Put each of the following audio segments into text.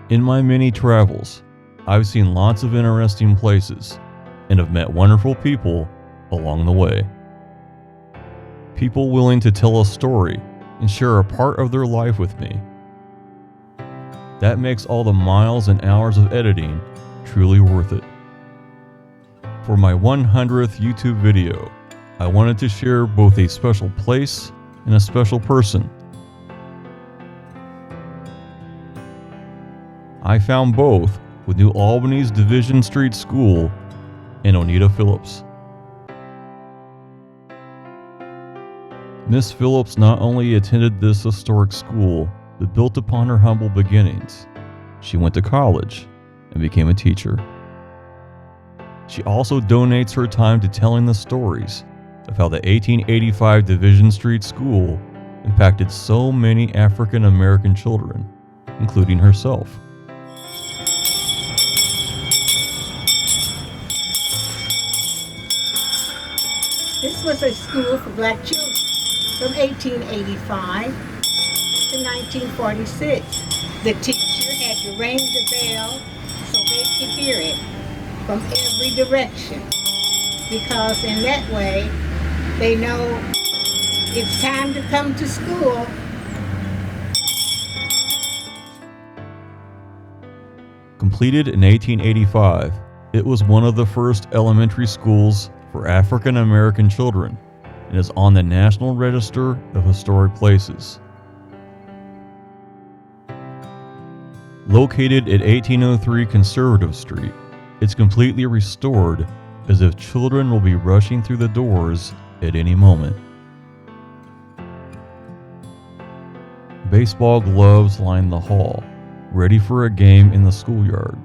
In my many travels, I've seen lots of interesting places and have met wonderful people along the way. People willing to tell a story and share a part of their life with me. That makes all the miles and hours of editing truly worth it. For my 100th YouTube video, I wanted to share both a special place and a special person. I found both with New Albany's Division Street School and Oneita Phillips. Miss Phillips not only attended this historic school, but built upon her humble beginnings. She went to college and became a teacher. She also donates her time to telling the stories of how the 1885 Division Street School impacted so many African American children, including herself. This was a school for black children from 1885 to 1946. The teacher had to ring the bell so they could hear it from every direction, because in that way they know it's time to come to school. Completed in 1885, it was one of the first elementary schools for African American children and is on the National Register of Historic Places. Located at 1803 Conservative Street, it's completely restored as if children will be rushing through the doors at any moment. Baseball gloves line the hall, ready for a game in the schoolyard.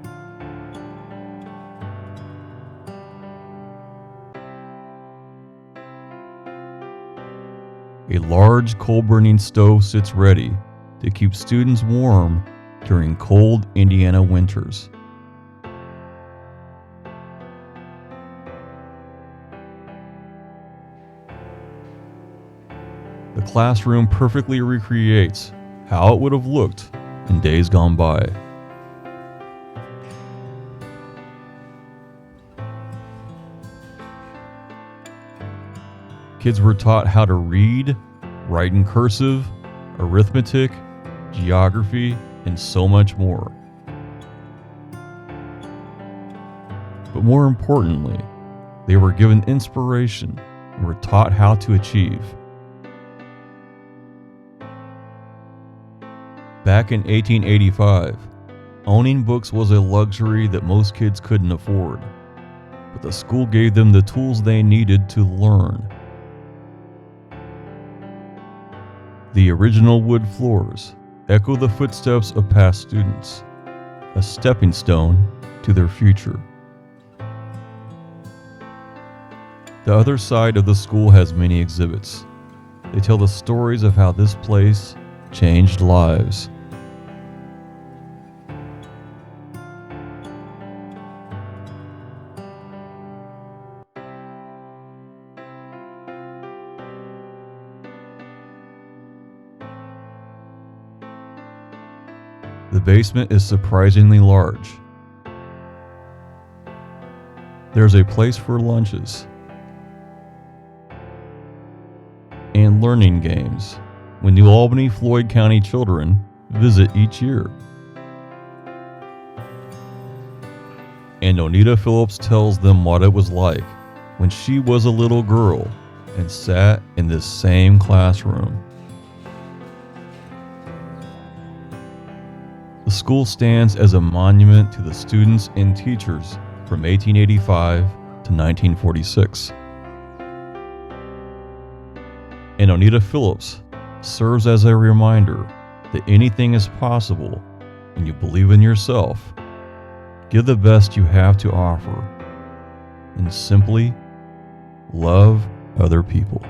A large coal-burning stove sits ready to keep students warm during cold Indiana winters. The classroom perfectly recreates how it would have looked in days gone by. Kids were taught how to read, write in cursive, arithmetic, geography, and so much more. But more importantly, they were given inspiration and were taught how to achieve. Back in 1885, owning books was a luxury that most kids couldn't afford, but the school gave them the tools they needed to learn. The original wood floors echo the footsteps of past students, a stepping stone to their future. The other side of the school has many exhibits. They tell the stories of how this place changed lives. The basement is surprisingly large. There's a place for lunches and learning games when New Albany Floyd County children visit each year. And Oneita Phillips tells them what it was like when she was a little girl and sat in this same classroom. The school stands as a monument to the students and teachers from 1885 to 1946. And Oneita Phillips serves as a reminder that anything is possible when you believe in yourself, give the best you have to offer, and simply love other people.